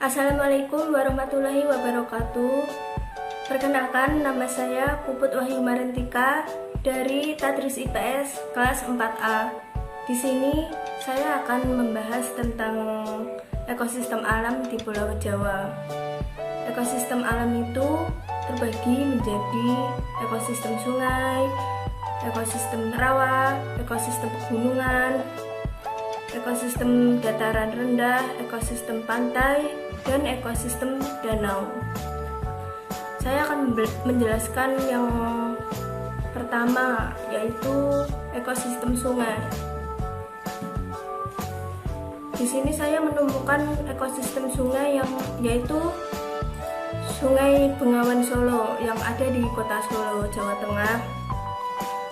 Assalamualaikum warahmatullahi wabarakatuh. Perkenalkan, nama saya Puput Wahyu Marentika dari Tadris IPS kelas 4A. Di sini saya akan membahas tentang ekosistem alam di Pulau Jawa. Ekosistem alam itu terbagi menjadi ekosistem sungai, ekosistem rawa, ekosistem pegunungan, ekosistem dataran rendah, ekosistem pantai, dan ekosistem danau. Saya akan menjelaskan yang pertama, yaitu ekosistem sungai. Di sini saya menemukan ekosistem sungai yaitu Sungai Bengawan Solo yang ada di Kota Solo, Jawa Tengah.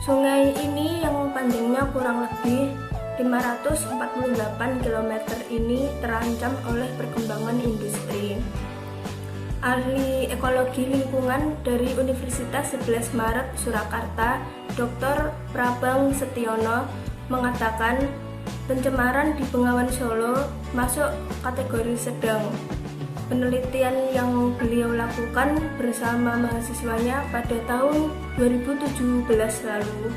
Sungai ini yang panjangnya kurang lebih 548 km ini terancam oleh perkembangan industri. Ahli ekologi lingkungan dari Universitas 11 Maret Surakarta, Dr. Prabang Setiono, mengatakan pencemaran di Bengawan Solo masuk kategori sedang. Penelitian yang beliau lakukan bersama mahasiswanya pada tahun 2017 lalu,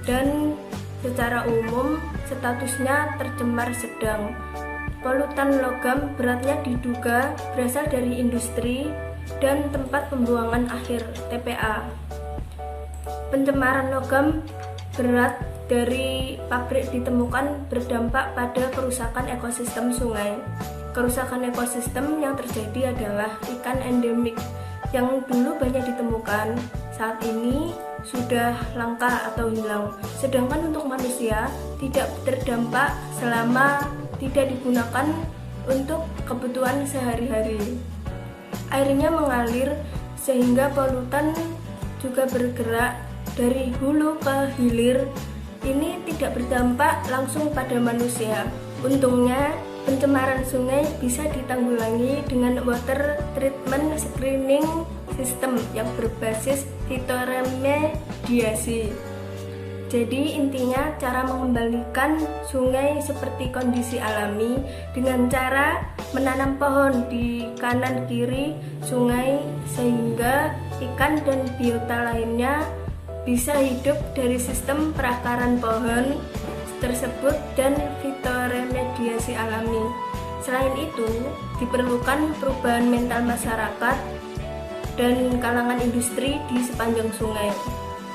dan secara umum statusnya tercemar sedang. Polutan logam beratnya diduga berasal dari industri dan tempat pembuangan akhir (TPA). Pencemaran logam berat dari pabrik ditemukan berdampak pada kerusakan ekosistem sungai. Kerusakan ekosistem yang terjadi adalah ikan endemik yang dulu banyak ditemukan, saat ini sudah langka atau hilang. Sedangkan untuk manusia tidak terdampak selama tidak digunakan untuk kebutuhan sehari-hari. Airnya mengalir sehingga polutan juga bergerak dari hulu ke hilir. Ini tidak berdampak langsung pada manusia. Untungnya pencemaran sungai bisa ditanggulangi dengan water treatment screening system yang berbasis fitoremediasi. Jadi intinya cara mengembalikan sungai seperti kondisi alami dengan cara menanam pohon di kanan kiri sungai sehingga ikan dan biota lainnya bisa hidup dari sistem perakaran pohon tersebut dan fitoremediasi alami. Selain itu, diperlukan perubahan mental masyarakat dan kalangan industri di sepanjang sungai.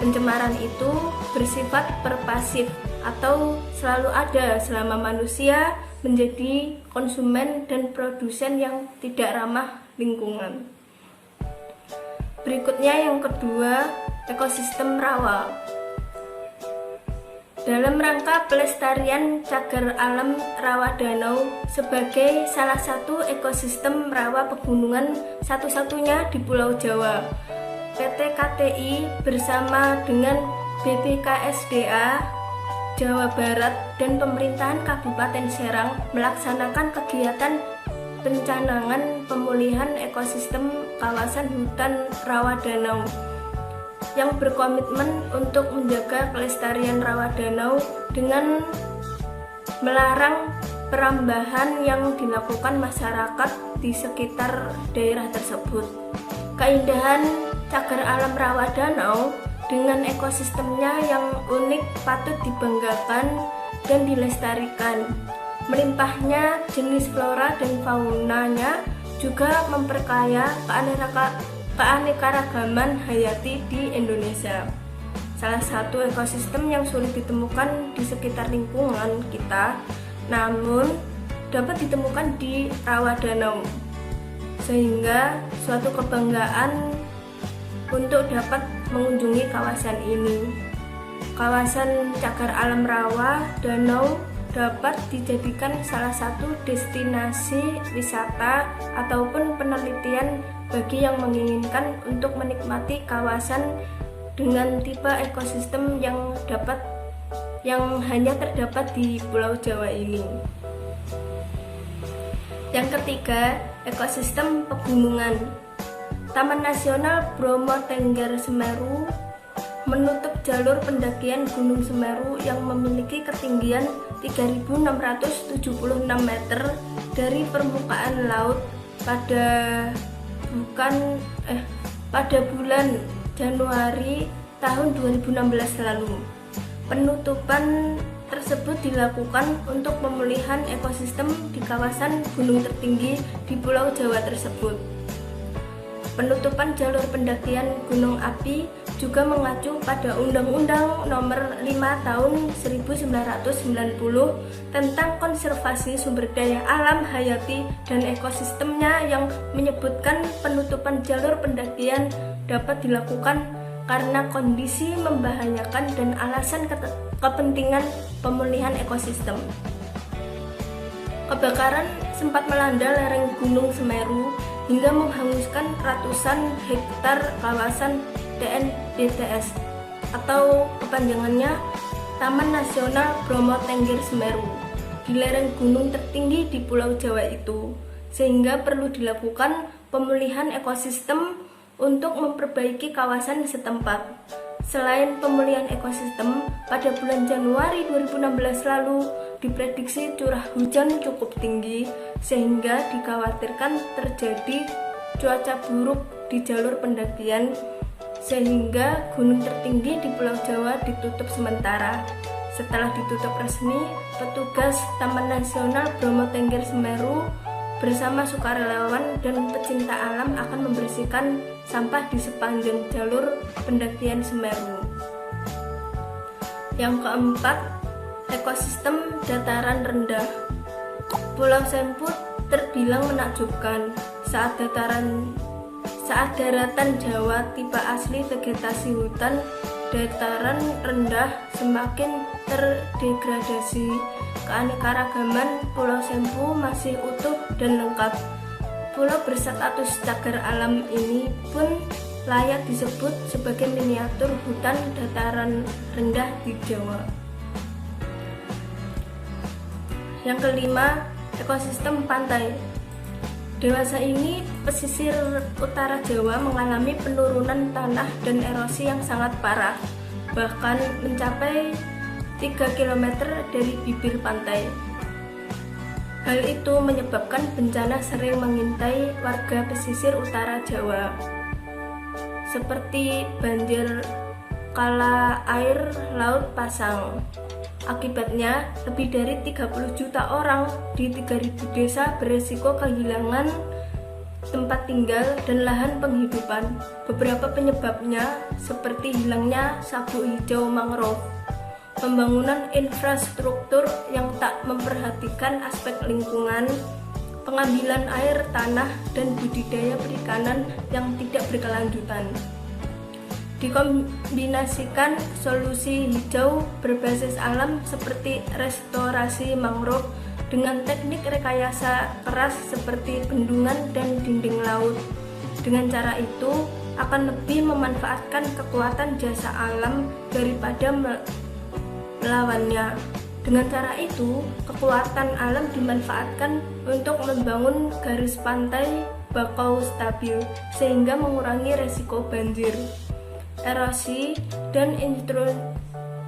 Pencemaran itu bersifat pervasif atau selalu ada selama manusia menjadi konsumen dan produsen yang tidak ramah lingkungan. Berikutnya yang kedua, ekosistem rawa. Dalam rangka pelestarian cagar alam rawa danau sebagai salah satu ekosistem rawa pegunungan satu-satunya di Pulau Jawa, PT KTI bersama dengan BPKSDA Jawa Barat dan pemerintahan Kabupaten Serang melaksanakan kegiatan pencanangan pemulihan ekosistem kawasan hutan rawa danau yang berkomitmen untuk menjaga kelestarian rawa danau dengan melarang perambahan yang dilakukan masyarakat di sekitar daerah tersebut. Keindahan cagar alam rawa danau dengan ekosistemnya yang unik patut dibanggakan dan dilestarikan. Melimpahnya jenis flora dan faunanya juga memperkaya keanekaragaman hayati di Indonesia. Salah satu ekosistem yang sulit ditemukan di sekitar lingkungan kita, namun dapat ditemukan di rawa danau, sehingga suatu kebanggaan untuk dapat mengunjungi kawasan ini. Kawasan cagar alam rawa danau dapat dijadikan salah satu destinasi wisata ataupun penelitian bagi yang menginginkan untuk menikmati kawasan dengan tipe ekosistem yang hanya terdapat di Pulau Jawa ini. Yang ketiga, ekosistem pegunungan. Taman Nasional Bromo Tengger Semeru menutup jalur pendakian Gunung Semeru yang memiliki ketinggian 3.676 meter dari permukaan laut pada bulan Januari tahun 2016 lalu. Penutupan tersebut dilakukan untuk pemulihan ekosistem di kawasan gunung tertinggi di Pulau Jawa tersebut. Penutupan jalur pendakian gunung api juga mengacu pada Undang-Undang Nomor 5 Tahun 1990 tentang konservasi sumber daya alam hayati dan ekosistemnya, yang menyebutkan penutupan jalur pendakian dapat dilakukan karena kondisi membahayakan dan alasan kepentingan pemulihan ekosistem. Kebakaran sempat melanda lereng Gunung Semeru hingga menghanguskan ratusan hektar kawasan TNBTS atau kepanjangannya Taman Nasional Bromo Tengger Semeru di lereng gunung tertinggi di Pulau Jawa itu, sehingga perlu dilakukan pemulihan ekosistem untuk memperbaiki kawasan setempat. Selain pemulihan ekosistem, pada bulan Januari 2016 lalu diprediksi curah hujan cukup tinggi sehingga dikhawatirkan terjadi cuaca buruk di jalur pendakian, sehingga gunung tertinggi di Pulau Jawa ditutup sementara. Setelah ditutup resmi, petugas Taman Nasional Bromo Tengger Semeru bersama sukarelawan dan pecinta alam akan membersihkan sampah di sepanjang jalur pendakian Semeru. Yang keempat, ekosistem dataran rendah. Pulau Semput terbilang menakjubkan saat daratan Jawa tipe asli vegetasi hutan dataran rendah semakin terdegradasi. Keanekaragaman Pulau Sempu masih utuh dan lengkap. Pulau berstatus cagar alam ini pun layak disebut sebagai miniatur hutan dataran rendah di Jawa. Yang kelima, ekosistem pantai. Dewasa ini pesisir utara Jawa mengalami penurunan tanah dan erosi yang sangat parah, bahkan mencapai 3 km dari bibir pantai. Hal itu menyebabkan bencana sering mengintai warga pesisir utara Jawa, seperti banjir kala air laut pasang. Akibatnya, lebih dari 30 juta orang di 3.000 desa beresiko kehilangan tempat tinggal dan lahan penghidupan. Beberapa penyebabnya seperti hilangnya sabuk hijau mangrove, pembangunan infrastruktur yang tak memperhatikan aspek lingkungan, pengambilan air tanah, dan budidaya perikanan yang tidak berkelanjutan. Dikombinasikan solusi hijau berbasis alam seperti restorasi mangrove dengan teknik rekayasa keras seperti bendungan dan dinding laut. Dengan cara itu akan lebih memanfaatkan kekuatan jasa alam daripada melawannya. Dengan cara itu, kekuatan alam dimanfaatkan untuk membangun garis pantai bakau stabil sehingga mengurangi resiko banjir, erosi, dan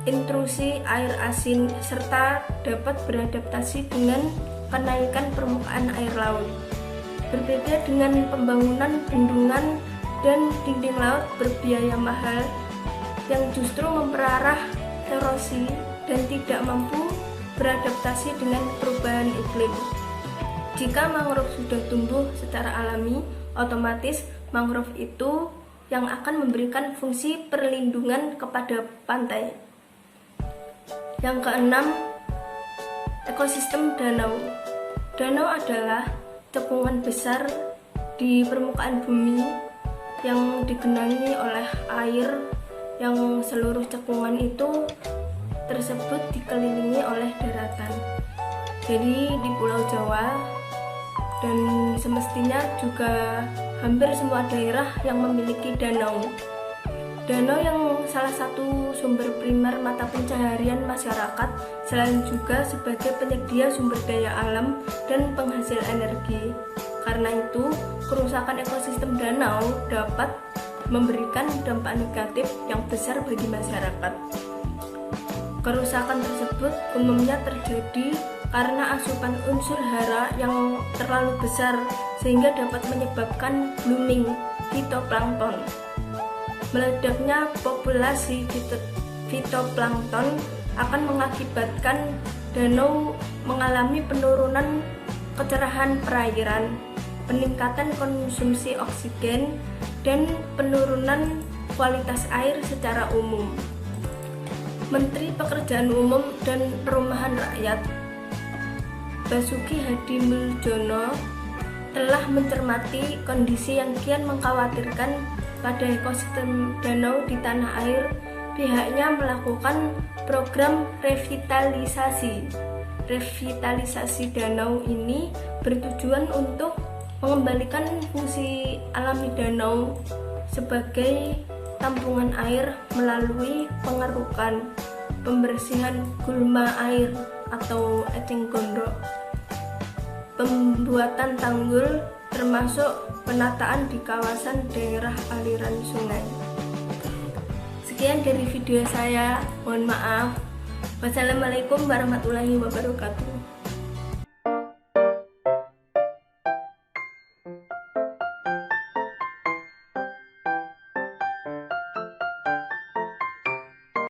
intrusi air asin, serta dapat beradaptasi dengan kenaikan permukaan air laut. Berbeda dengan pembangunan bendungan dan dinding laut berbiaya mahal yang justru memperparah erosi dan tidak mampu beradaptasi dengan perubahan iklim. Jika mangrove sudah tumbuh secara alami, otomatis mangrove itu yang akan memberikan fungsi perlindungan kepada pantai. Yang keenam, ekosistem danau. Danau adalah cekungan besar di permukaan bumi yang digenangi oleh air, yang seluruh cekungan itu tersebut dikelilingi oleh daratan. Jadi di Pulau Jawa dan semestinya juga hampir semua daerah yang memiliki danau. Danau yang salah satu sumber primer mata pencaharian masyarakat, selain juga sebagai penyedia sumber daya alam dan penghasil energi. Karena itu, kerusakan ekosistem danau dapat memberikan dampak negatif yang besar bagi masyarakat. Kerusakan tersebut umumnya terjadi karena asupan unsur hara yang terlalu besar sehingga dapat menyebabkan blooming fitoplankton. Meledaknya populasi fitoplankton akan mengakibatkan danau mengalami penurunan kecerahan perairan, peningkatan konsumsi oksigen, dan penurunan kualitas air secara umum. Menteri Pekerjaan Umum dan Perumahan Rakyat Basuki Hadi Muljono telah mencermati kondisi yang kian mengkhawatirkan pada ekosistem danau di tanah air. Pihaknya melakukan program revitalisasi. Revitalisasi danau ini bertujuan untuk mengembalikan fungsi alami danau sebagai tampungan air melalui pengerukan, pembersihan gulma air atau eceng gondok, pembuatan tanggul, termasuk penataan di kawasan daerah aliran sungai. Sekian dari video saya, mohon maaf. Wassalamualaikum warahmatullahi wabarakatuh.